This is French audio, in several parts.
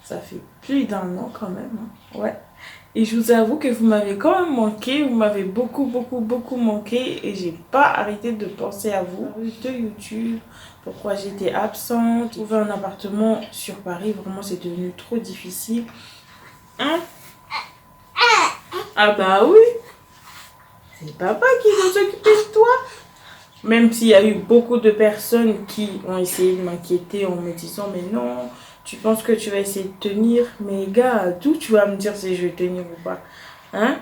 Ça fait plus d'un an quand même, hein. Ouais. Et je vous avoue que vous m'avez quand même manqué, vous m'avez beaucoup manqué et j'ai pas arrêté de penser à vous. De YouTube, pourquoi j'étais absente, trouver un appartement sur Paris, vraiment c'est devenu trop difficile. Hein? Ah bah oui, c'est papa qui va s'occuper de toi. Même s'il y a eu beaucoup de personnes qui ont essayé de m'inquiéter en me disant mais non, tu penses que tu vas essayer de tenir, mais gars, d'où tu vas me dire si je vais tenir ou pas? Hein?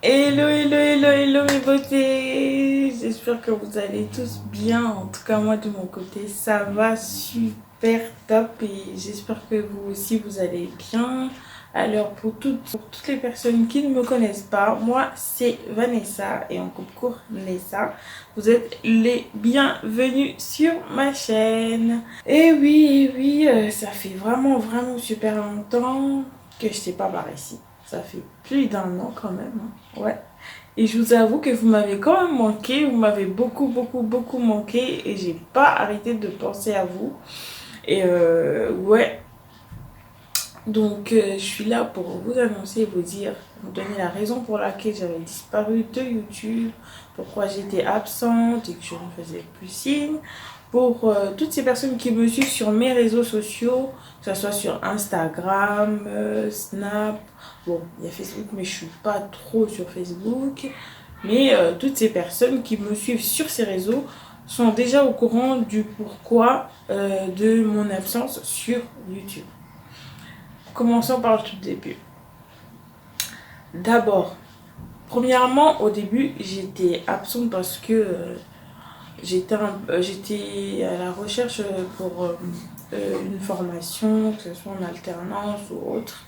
Hello mes beautés. J'espère que vous allez tous bien. En tout cas moi de mon côté ça va super top et j'espère que vous aussi vous allez bien. Alors pour toutes les personnes qui ne me connaissent pas, moi c'est Vanessa et en coupe court Nessa. Vous êtes les bienvenus sur ma chaîne. Et oui, ça fait vraiment super longtemps que je n'étais pas par ici. Ça fait plus d'un an quand même, hein. Ouais. Et je vous avoue que vous m'avez quand même manqué, vous m'avez beaucoup manqué et j'ai pas arrêté de penser à vous. Et ouais. Donc je suis là pour vous annoncer, vous dire, vous donner la raison pour laquelle j'avais disparu de YouTube, pourquoi j'étais absente et que je ne faisais plus signe. Pour toutes ces personnes qui me suivent sur mes réseaux sociaux, que ce soit sur Instagram, Snap, bon, il y a Facebook, mais je suis pas trop sur Facebook. Mais toutes ces personnes qui me suivent sur ces réseaux sont déjà au courant du pourquoi de mon absence sur YouTube. Commençons par le tout début. D'abord, premièrement, au début, j'étais absente parce que j'étais à la recherche pour une formation, que ce soit en alternance ou autre.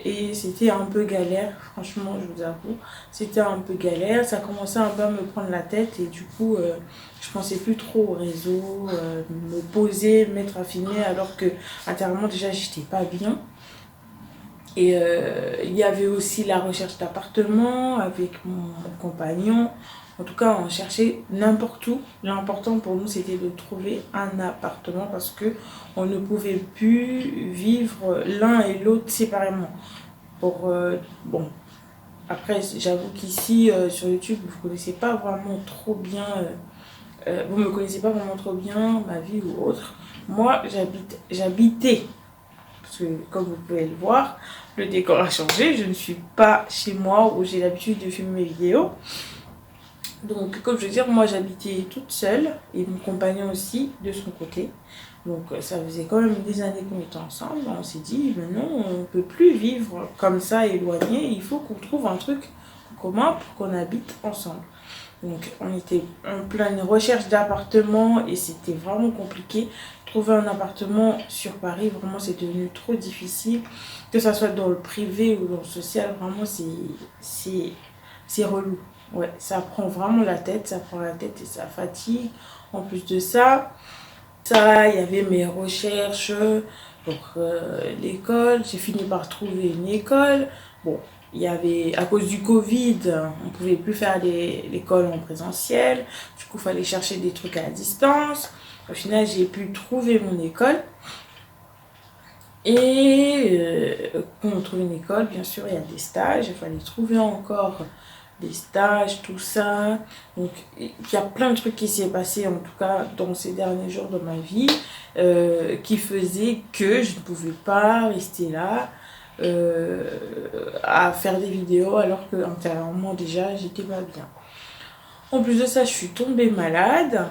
Et c'était un peu galère, franchement, je vous avoue. C'était un peu galère, ça commençait un peu à me prendre la tête et du coup, je pensais plus trop au réseau, me poser, me mettre à filmer alors que intérieurement déjà j'étais pas bien. Et il y avait aussi la recherche d'appartement avec mon compagnon. En tout cas, on cherchait n'importe où. L'important pour nous, c'était de trouver un appartement parce que on ne pouvait plus vivre l'un et l'autre séparément. Bon, après, j'avoue qu'ici, sur YouTube, vous connaissez pas vraiment trop bien, vous me connaissez pas vraiment trop bien, ma vie ou autre. Moi, j'habitais, parce que comme vous pouvez le voir, le décor a changé. Je ne suis pas chez moi où j'ai l'habitude de filmer mes vidéos. Donc, comme je veux dire, moi j'habitais toute seule et mon compagnon aussi de son côté. Donc, ça faisait quand même des années qu'on était ensemble. On s'est dit, mais non, on ne peut plus vivre comme ça, éloigné. Il faut qu'on trouve un truc commun pour qu'on habite ensemble. Donc, on était en pleine recherche d'appartement et c'était vraiment compliqué. Trouver un appartement sur Paris, vraiment, c'est devenu trop difficile. Que ça soit dans le privé ou dans le social, vraiment, c'est relou. Ouais, ça prend vraiment la tête, ça prend la tête et ça fatigue. En plus de ça, il y avait mes recherches pour l'école. J'ai fini par trouver une école. Bon, il y avait, à cause du Covid, on ne pouvait plus faire l'école en présentiel. Du coup, il fallait chercher des trucs à distance. Au final, j'ai pu trouver mon école. Et quand on trouve une école, bien sûr, il y a des stages. Il fallait trouver encore des stages, tout ça. Donc, il y a plein de trucs qui s'est passé, en tout cas, dans ces derniers jours de ma vie, qui faisaient que je ne pouvais pas rester là à faire des vidéos alors que intérieurement, déjà, j'étais pas bien. En plus de ça, je suis tombée malade.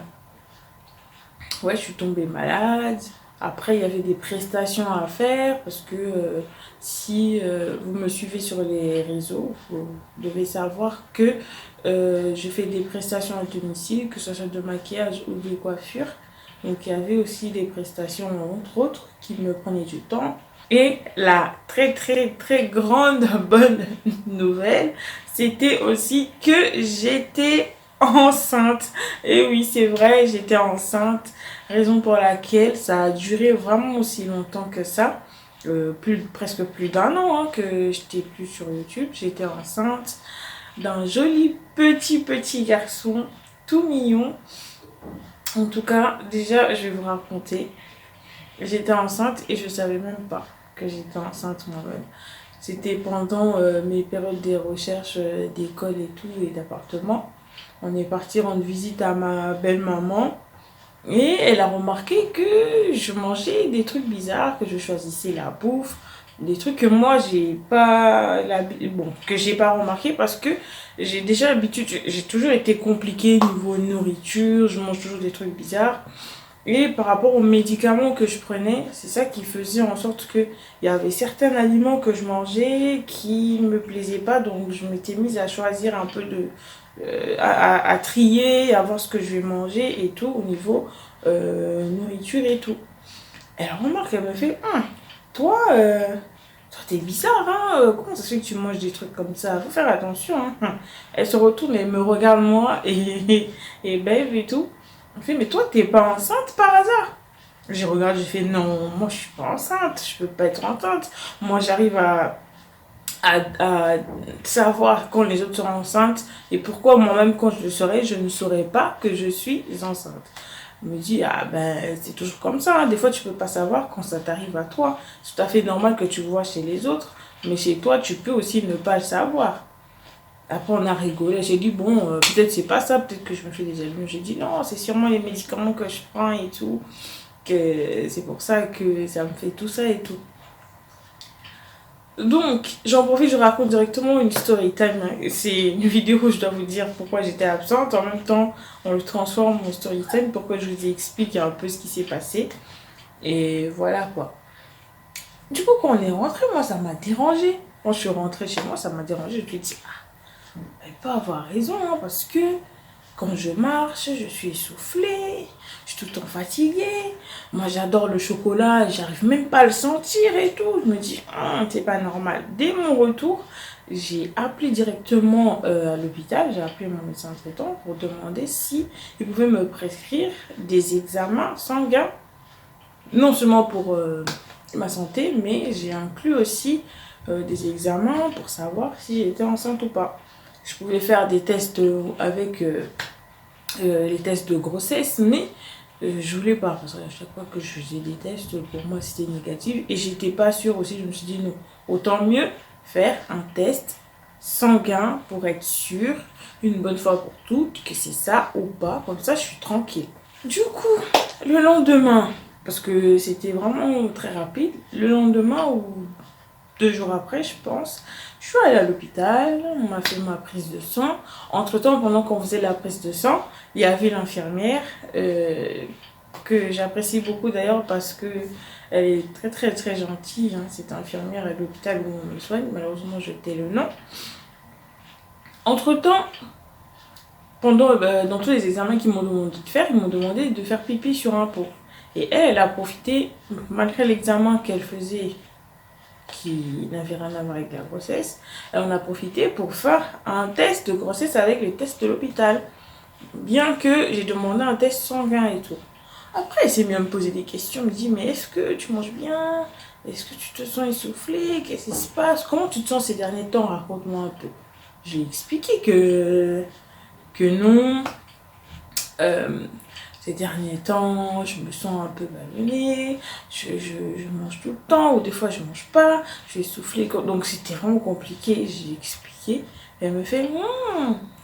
Ouais, je suis tombée malade. Après, il y avait des prestations à faire parce que si vous me suivez sur les réseaux, vous devez savoir que je fais des prestations à domicile, que ce soit de maquillage ou de coiffure. Donc, il y avait aussi des prestations, entre autres, qui me prenaient du temps. Et la très grande bonne nouvelle, c'était aussi que j'étais enceinte. Et oui, c'est vrai, j'étais enceinte. Raison pour laquelle ça a duré vraiment aussi longtemps que ça. Presque plus d'un an que j'étais plus sur YouTube. J'étais enceinte d'un joli petit garçon tout mignon. En tout cas, déjà, je vais vous raconter. J'étais enceinte et je savais même pas que j'étais enceinte moi-même. C'était pendant mes périodes des recherches d'école et tout et d'appartement. On est parti rendre visite à ma belle-maman et elle a remarqué que je mangeais des trucs bizarres, que je choisissais la bouffe, des trucs que moi j'ai pas bon, que j'ai pas remarqué parce que j'ai déjà l'habitude, j'ai toujours été compliquée niveau nourriture, je mange toujours des trucs bizarres. Et par rapport aux médicaments que je prenais, c'est ça qui faisait en sorte que il y avait certains aliments que je mangeais qui me plaisaient pas, donc je m'étais mise à choisir un peu à trier, à voir ce que je vais manger et tout au niveau nourriture et tout. Elle remarque, elle me fait, toi, toi t'es bizarre, hein, comment ça se fait que tu manges des trucs comme ça? Faut faire attention, hein. Elle se retourne et me regarde moi et babe et tout. Elle fait, mais toi t'es pas enceinte par hasard? J'ai regardé, j'ai fait, non, moi je suis pas enceinte, je peux pas être enceinte. Moi j'arrive à savoir quand les autres seront enceintes et pourquoi moi-même quand je le saurai, je ne saurais pas que je suis enceinte. Elle me dit, ah ben c'est toujours comme ça, hein. Des fois tu peux pas savoir quand ça t'arrive à toi. C'est tout à fait normal que tu le vois chez les autres, mais chez toi tu peux aussi ne pas le savoir. Après on a rigolé, j'ai dit bon, peut-être c'est pas ça, peut-être que je me fais des amis. J'ai dit non, c'est sûrement les médicaments que je prends et tout, que c'est pour ça que ça me fait tout ça et tout. Donc, j'en profite, je raconte directement une story time, hein. C'est une vidéo où je dois vous dire pourquoi j'étais absente. En même temps, on le transforme en story time pour que je vous explique un peu ce qui s'est passé. Et voilà quoi. Du coup, quand on est rentré, moi, ça m'a dérangé. Quand je suis rentrée chez moi, ça m'a dérangé. Je me suis dit, elle peut avoir raison, hein, parce que quand je marche, je suis essoufflée, je suis tout le temps fatiguée. Moi, j'adore le chocolat, j'arrive même pas à le sentir et tout. Je me dis, c'est pas normal. Dès mon retour, j'ai appelé directement à l'hôpital, j'ai appelé mon médecin traitant pour demander si il pouvait me prescrire des examens sanguins, non seulement pour ma santé, mais j'ai inclus aussi des examens pour savoir si j'étais enceinte ou pas. Je pouvais faire des tests avec les tests de grossesse, mais je voulais pas parce qu'à chaque fois que je faisais des tests, pour moi c'était négatif et j'étais pas sûre aussi. Je me suis dit non, autant mieux faire un test sanguin pour être sûre une bonne fois pour toutes que c'est ça ou pas, comme ça je suis tranquille. Du coup, le lendemain, parce que c'était vraiment très rapide, le lendemain ou 2 jours après, je pense, je suis allée à l'hôpital, on m'a fait ma prise de sang. Entre-temps, pendant qu'on faisait la prise de sang, il y avait l'infirmière, que j'apprécie beaucoup d'ailleurs parce que elle est très très très gentille, hein. Cette infirmière à l'hôpital où on me soigne, malheureusement je tais le nom. Entre-temps, dans tous les examens qu'ils m'ont demandé de faire, ils m'ont demandé de faire pipi sur un pot. Et elle a profité, malgré l'examen qu'elle faisait qui n'avait rien à voir avec la grossesse, elle en a profité pour faire un test de grossesse avec les tests de l'hôpital. Bien que j'ai demandé un test sanguin et tout. Après, elle s'est mis à me poser des questions. Elle me dit, mais est-ce que tu manges bien? Est-ce que tu te sens essoufflé? Qu'est-ce qui se passe? Comment tu te sens ces derniers temps? Raconte-moi un peu. J'ai expliqué que non. Euh, Ces derniers temps, je me sens un peu ballonnée, je mange tout le temps, ou des fois je mange pas, je suis essoufflée. Donc c'était vraiment compliqué, j'ai expliqué. Elle me fait,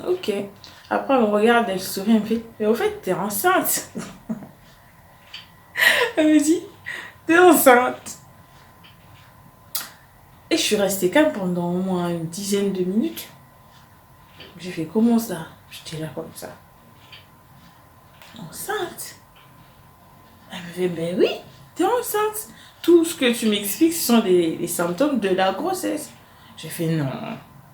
ok. Après, elle me regarde, elle sourit, elle me fait, mais au fait, t'es enceinte. Elle me dit, t'es enceinte. Et je suis restée calme pendant au moins une dizaine de minutes. J'ai fait, comment ça? J'étais là comme ça. Enceinte? Elle me fait, ben oui, t'es enceinte. Tout ce que tu m'expliques, ce sont les symptômes de la grossesse. J'ai fait, non,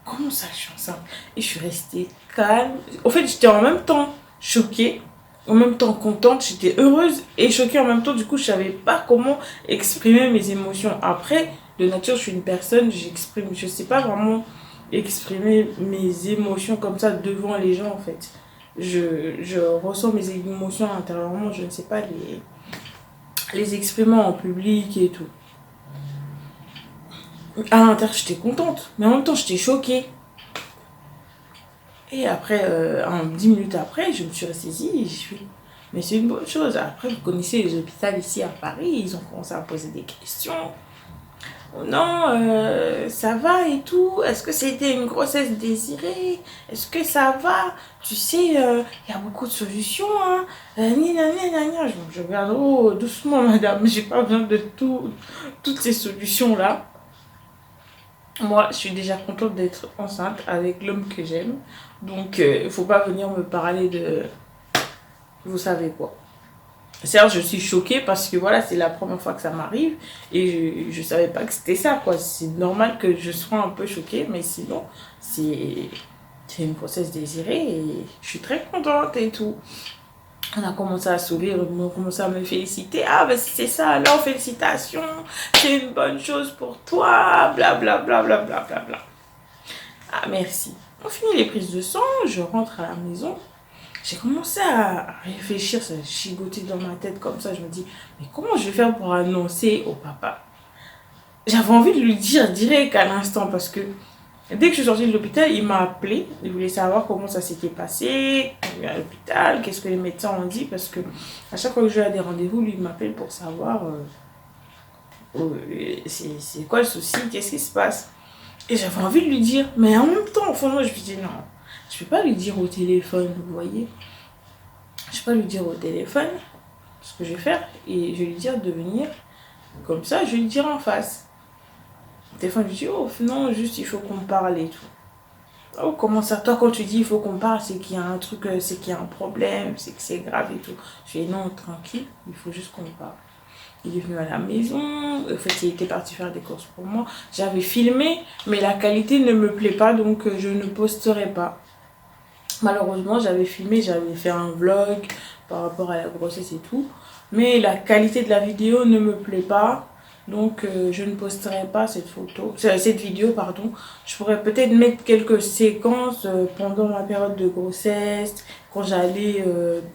comment ça, je suis enceinte? Et je suis restée calme. Au fait, j'étais en même temps choquée, en même temps contente, j'étais heureuse et choquée en même temps. Du coup, je savais pas comment exprimer mes émotions. Après, de nature, je suis une personne, je sais pas vraiment exprimer mes émotions comme ça devant les gens, en fait. Je ressens mes émotions intérieurement, je ne sais pas les exprimer en public et tout. À l'intérieur, j'étais contente, mais en même temps, j'étais choquée. Et après, 10 minutes après, je me suis ressaisie et je suis, Mais c'est une bonne chose. Après, vous connaissez les hôpitaux ici à Paris, ils ont commencé à poser des questions. Oh non, ça va et tout. Est-ce que c'était une grossesse désirée? Est-ce que ça va? Tu sais, il y a beaucoup de solutions, hein. Je regarde, oh, doucement, madame, j'ai pas besoin de toutes ces solutions-là. Moi, je suis déjà contente d'être enceinte avec l'homme que j'aime. Donc, il faut pas venir me parler de... Vous savez quoi. Certes, je suis choquée parce que voilà, c'est la première fois que ça m'arrive et je savais pas que c'était ça, quoi. C'est normal que je sois un peu choquée, mais sinon, c'est une grossesse désirée et je suis très contente et tout. On a commencé à sourire, on a commencé à me féliciter. Ah, ben c'est ça, alors félicitations, c'est une bonne chose pour toi, blablabla, blablabla. Bla, bla, bla. Ah, merci. On finit les prises de sang, je rentre à la maison. J'ai commencé à réfléchir, ça gigotait dans ma tête comme ça. Je me dis, mais comment je vais faire pour annoncer au papa? J'avais envie de lui dire direct à l'instant parce que dès que je suis sortie de l'hôpital, il m'a appelé. Il voulait savoir comment ça s'était passé à l'hôpital, qu'est-ce que les médecins ont dit. Parce que à chaque fois que je vais à des rendez-vous, lui, il m'appelle pour savoir c'est quoi le souci, qu'est-ce qui se passe. Et j'avais envie de lui dire, mais en même temps, au fond, moi, je me dis non, je ne peux pas lui dire au téléphone, vous voyez. Je ne peux pas lui dire au téléphone ce que je vais faire et je vais lui dire de venir. Comme ça, je vais lui dire en face. Au téléphone, je lui dis, oh non, juste il faut qu'on parle et tout. Oh, comment ça, toi, quand tu dis il faut qu'on parle, c'est qu'il y a un truc, c'est qu'il y a un problème, c'est que c'est grave et tout. Je dis non, tranquille, il faut juste qu'on parle. Il est venu à la maison, en fait, il était parti faire des courses pour moi. J'avais filmé, mais la qualité ne me plaît pas, donc je ne posterai pas. Malheureusement, j'avais filmé, j'avais fait un vlog par rapport à la grossesse et tout. Mais la qualité de la vidéo ne me plaît pas. Donc, je ne posterai pas cette vidéo, pardon. Je pourrais peut-être mettre quelques séquences pendant ma période de grossesse, quand j'allais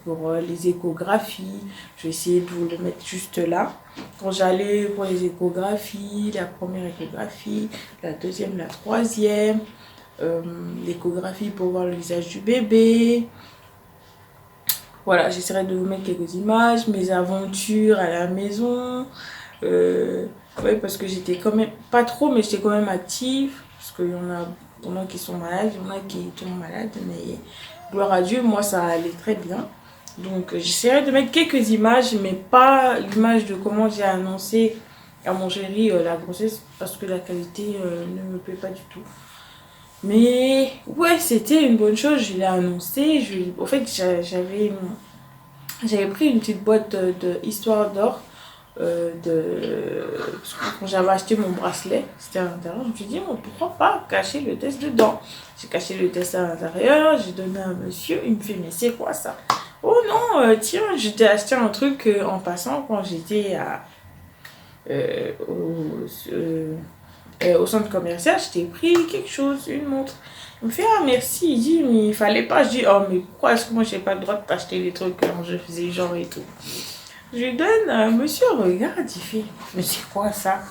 pour les échographies. Je vais essayer de vous le mettre juste là. Quand j'allais pour les échographies, la première échographie, la deuxième, la troisième. L'échographie pour voir le visage du bébé. Voilà, j'essaierai de vous mettre quelques images, mes aventures à la maison. Ouais, parce que j'étais quand même, pas trop, mais j'étais quand même active. Parce qu'il y en a qui sont malades, il y en a qui tombent malades, mais gloire à Dieu, moi ça allait très bien. Donc j'essaierai de mettre quelques images, mais pas l'image de comment j'ai annoncé à mon chéri la grossesse, parce que la qualité ne me plaît pas du tout. Mais ouais, c'était une bonne chose, je l'ai annoncé. En fait, j'avais pris une petite boîte de Histoire d'or. Quand j'avais acheté mon bracelet, c'était à l'intérieur. Je me suis dit, bon, pourquoi pas cacher le test dedans? J'ai caché le test à l'intérieur, j'ai donné à un monsieur, il me fait, mais c'est quoi ça? Oh non, tiens, je t'ai acheté un truc en passant quand j'étais au centre commercial, je t'ai pris quelque chose, une montre. Il me fait, ah merci, il dit, mais il fallait pas. Je dis, oh mais pourquoi est-ce que moi j'ai pas le droit de t'acheter des trucs quand je faisais genre et tout. Je lui donne, monsieur regarde, il fait, mais c'est quoi ça?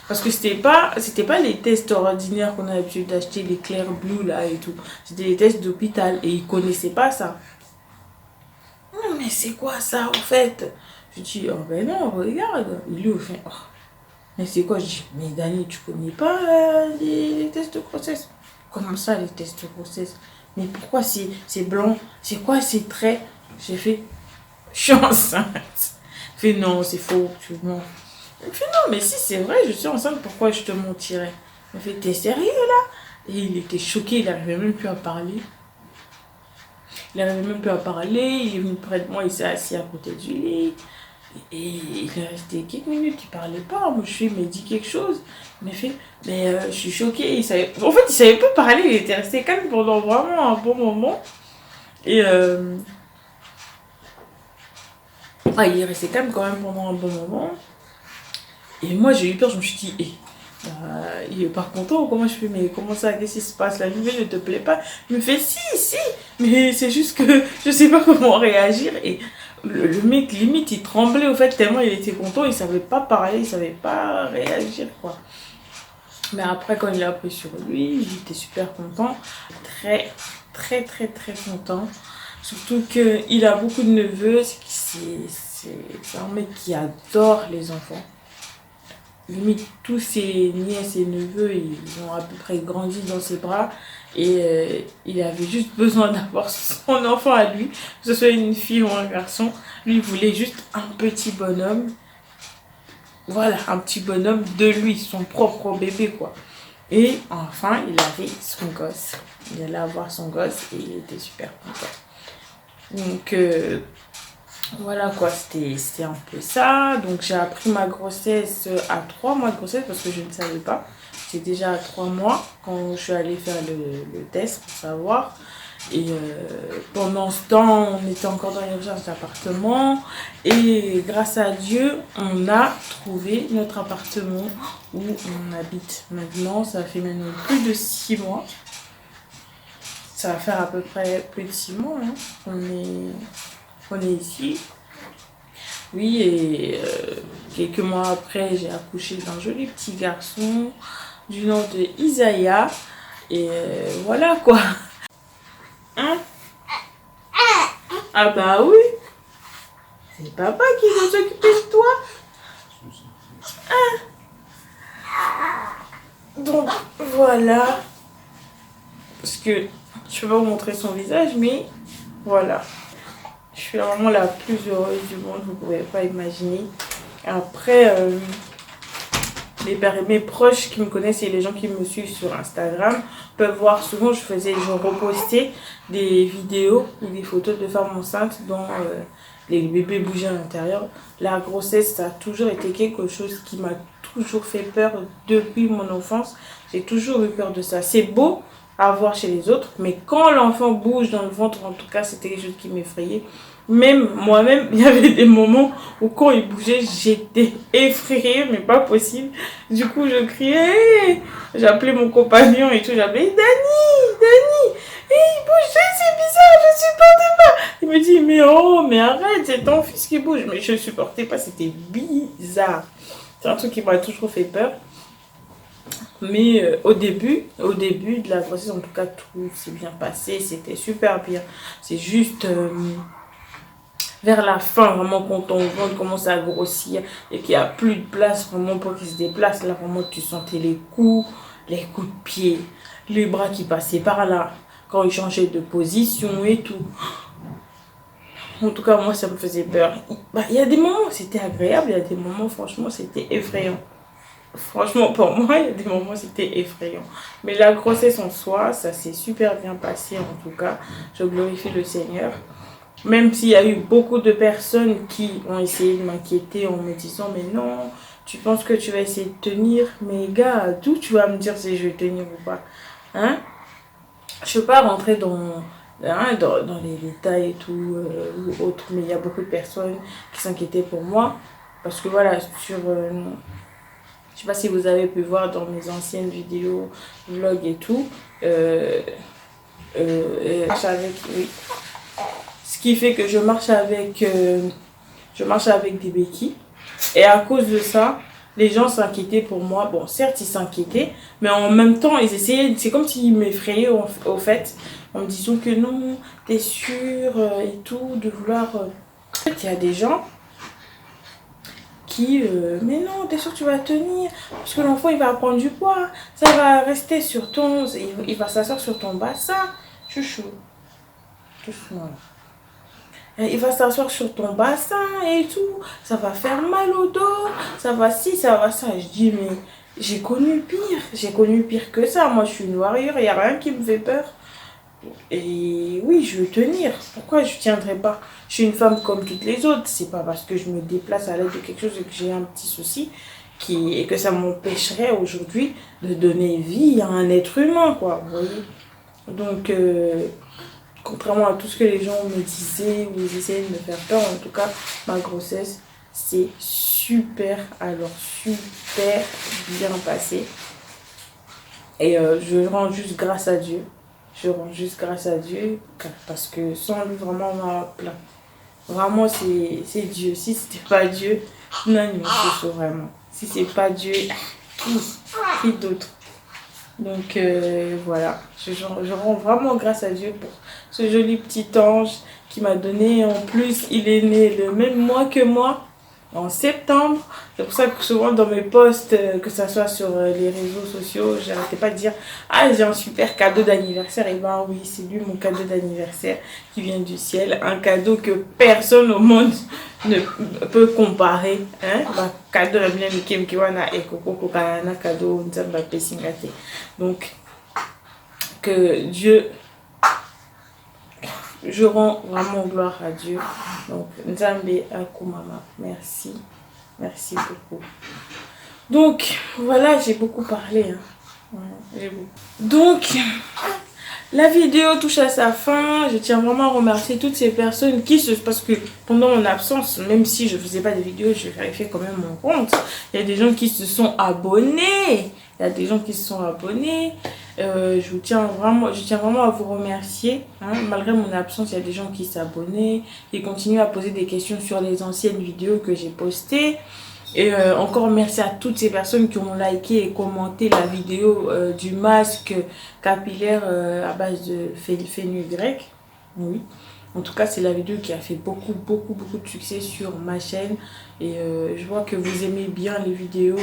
Parce que c'était pas les tests ordinaires qu'on a l'habitude d'acheter, les Clair Blue là et tout. C'était les tests d'hôpital et il connaissait pas ça. Mais c'est quoi ça en fait? Je dis, oh ben non, regarde. Il lui fait, oh. Mais c'est quoi? Je dis, mais Dani, tu connais pas les tests de grossesse? Comment ça, les tests de grossesse? Mais pourquoi c'est blanc? C'est quoi ces traits? J'ai fait, je suis enceinte. Il fait, non, c'est faux, tu mens. Il fait, non, mais si c'est vrai, je suis enceinte, pourquoi je te mentirais? Il fait, t'es sérieux là? Et il était choqué, il n'arrivait même plus à parler. Il n'arrivait même plus à parler, il est venu près de moi, il s'est assis à côté du lit. Et il est resté quelques minutes, il parlait pas. Moi, je lui ai dit quelque chose. Il m'a fait, mais je suis choquée. En fait, il savait pas parler, il était resté calme pendant vraiment un bon moment. Et il est resté calme quand même pendant un bon moment. Et moi, j'ai eu peur, je me suis dit, il est pas content, comment je fais, mais comment ça, qu'est-ce qui se passe, la nouvelle ne te plaît pas? Il me fait, si, mais c'est juste que je sais pas comment réagir. Et le mec, limite, il tremblait, au fait, tellement il était content, il savait pas parler, il savait pas réagir, quoi. Mais après, quand il a pris sur lui, il était super content, très, très, très, très content. Surtout qu'il a beaucoup de neveux. C'est un mec qui adore les enfants. Limite, tous ses nièces et neveux, ils ont à peu près grandi dans ses bras. Et il avait juste besoin d'avoir son enfant à lui, que ce soit une fille ou un garçon. Lui, il voulait juste un petit bonhomme. Voilà, un petit bonhomme de lui, son propre bébé, quoi. Et enfin, il avait son gosse. Il allait avoir son gosse et il était super content. Donc, voilà quoi, c'était un peu ça. Donc, j'ai appris ma grossesse à 3 mois de grossesse parce que je ne savais pas. J'étais déjà à 3 mois quand je suis allée faire le test pour savoir. Et pendant ce temps, on était encore dans les recherches d'appartement. Et grâce à Dieu, on a trouvé notre appartement où on habite maintenant. Ça fait maintenant plus de 6 mois. Ça va faire à peu près plus de 6 mois. Hein. On est ici. Oui, et quelques mois après, j'ai accouché d'un joli petit garçon du nom de Isaiah. Et voilà quoi. Hein? Ah bah oui. C'est papa qui va s'occuper de toi. Hein? Donc voilà. Parce que je peux pas vous montrer son visage, mais voilà. Je suis vraiment la plus heureuse du monde, vous pouvez pas imaginer. Après, mes proches qui me connaissent et les gens qui me suivent sur Instagram peuvent voir souvent, je repostais des vidéos ou des photos de femmes enceintes dont les bébés bougeaient à l'intérieur. La grossesse, ça a toujours été quelque chose qui m'a toujours fait peur depuis mon enfance. J'ai toujours eu peur de ça. C'est beau à voir chez les autres, mais quand l'enfant bouge dans le ventre, en tout cas, c'était quelque chose qui m'effrayait. Même moi-même, il y avait des moments où quand il bougeait, j'étais effrayée, mais pas possible. Du coup, je criais, j'appelais mon compagnon et tout, j'appelais Dani, il bouge, c'est bizarre, je supportais pas. Il me dit, mais arrête, c'est ton fils qui bouge. Mais je supportais pas, c'était bizarre. C'est un truc qui m'a toujours fait peur. Mais au début de la grossesse, en tout cas, tout s'est bien passé, c'était super bien. C'est juste vers la fin, vraiment, quand ton ventre commence à grossir et qu'il n'y a plus de place vraiment pour qu'il se déplace, là, vraiment, tu sentais les coups de pied, les bras qui passaient par là, quand il changeait de position et tout. En tout cas, moi, ça me faisait peur. Bah, il y a des moments où c'était agréable, il y a des moments, franchement, c'était effrayant. Franchement, pour moi, il y a des moments où c'était effrayant. Mais la grossesse en soi, ça s'est super bien passé, en tout cas. Je glorifie le Seigneur. Même s'il y a eu beaucoup de personnes qui ont essayé de m'inquiéter en me disant « Mais non, tu penses que tu vas essayer de tenir? Mais gars, d'où tu vas me dire si je vais tenir ou pas? Hein ?» Je ne veux pas rentrer dans les détails et tout, ou autre, mais il y a beaucoup de personnes qui s'inquiétaient pour moi. Parce que voilà, je ne sais pas si vous avez pu voir dans mes anciennes vidéos, vlogs et tout, oui. Ce qui fait que je marche avec des béquilles. Et à cause de ça, les gens s'inquiétaient pour moi. Bon, certes, ils s'inquiétaient, mais en même temps, ils essayaient. C'est comme s'ils m'effrayaient au fait, en me disant que non, t'es sûr et tout, de vouloir. En fait, il y a des gens qui. Mais non, t'es sûr que tu vas tenir, parce que l'enfant il va prendre du poids, ça va rester sur ton. Il va s'asseoir sur ton bassin. Chouchou. Doucement. Il va s'asseoir sur ton bassin et tout. Ça va faire mal au dos. Ça va ci, ça va ça. Je dis, mais j'ai connu pire. J'ai connu pire que ça. Moi, je suis une warrior. Il n'y a rien qui me fait peur. Et oui, je veux tenir. Pourquoi je ne tiendrai pas? Je suis une femme comme toutes les autres. C'est pas parce que je me déplace à l'aide de quelque chose et que j'ai un petit souci et que ça m'empêcherait aujourd'hui de donner vie à un être humain, quoi. Vous voyez? Donc... contrairement à tout ce que les gens me disaient ou ils essayaient de me faire peur, en tout cas, ma grossesse, c'est super bien passé. Et je rends juste grâce à Dieu. Je rends juste grâce à Dieu parce que sans lui, vraiment, on a plein. Vraiment, c'est Dieu. Si c'était pas Dieu, non, il me faut vraiment. Si c'est pas Dieu, qui d'autre? Donc voilà, je rends vraiment grâce à Dieu pour ce joli petit ange qui m'a donné. En plus, il est né le même mois que moi, en septembre. C'est pour ça que souvent dans mes posts, que ce soit sur les réseaux sociaux, j'arrêtais pas de dire ah, j'ai un super cadeau d'anniversaire. Et ben oui, c'est lui mon cadeau d'anniversaire qui vient du ciel. Un cadeau que personne au monde ne peut comparer. Hein? Bah, cadeau la bien Mikiwana et Coco Kokana cadeau Nzamba Pesingate. Donc, que Dieu, je rends vraiment gloire à Dieu. Donc, Nzambe Akumama, merci. Merci beaucoup. Donc, voilà, j'ai beaucoup parlé. Hein. Voilà, j'ai beaucoup. Donc, la vidéo touche à sa fin. Je tiens vraiment à remercier toutes ces personnes qui se... Parce que pendant mon absence, même si je ne faisais pas de vidéos, je vérifiais quand même mon compte. Il y a des gens qui se sont abonnés. Il y a des gens qui se sont abonnés. Je tiens vraiment à vous remercier. Hein. Malgré mon absence, il y a des gens qui s'abonnaient. Qui continuent à poser des questions sur les anciennes vidéos que j'ai postées. Et encore merci à toutes ces personnes qui ont liké et commenté la vidéo du masque capillaire à base de fenugrec. Oui. En tout cas, c'est la vidéo qui a fait beaucoup de succès sur ma chaîne. Et je vois que vous aimez bien les vidéos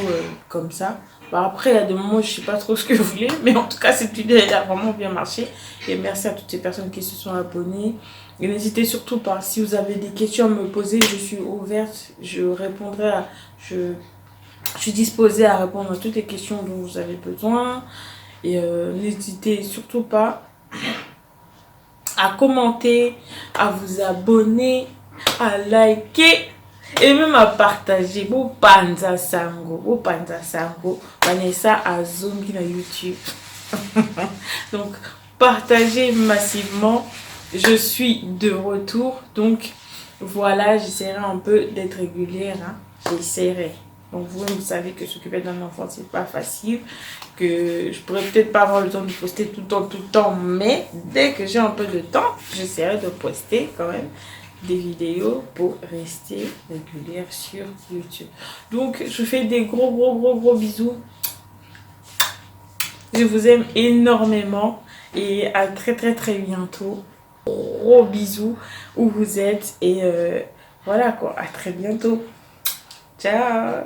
comme ça. Bah, après, il y a des moments où je ne sais pas trop ce que vous voulez. Mais en tout cas, cette vidéo, elle a vraiment bien marché. Et merci à toutes ces personnes qui se sont abonnées. Et n'hésitez surtout pas, si vous avez des questions à me poser, je suis ouverte. Je répondrai à... Je suis disposée à répondre à toutes les questions dont vous avez besoin. Et n'hésitez surtout pas à commenter, à vous abonner, à liker et même à partager. Vos panza sango, Vanessa Azongi na YouTube. Donc, partagez massivement. Je suis de retour. Donc, voilà, j'essaierai un peu d'être régulière. Hein. J'essaierai. Donc, vous savez que s'occuper d'un enfant, c'est pas facile. Que je pourrais peut-être pas avoir le temps de poster tout le temps. Mais dès que j'ai un peu de temps, j'essaierai de poster quand même des vidéos pour rester régulière sur YouTube. Donc, je vous fais des gros bisous. Je vous aime énormément et à très bientôt. Gros bisous où vous êtes et voilà quoi, à très bientôt. Ciao.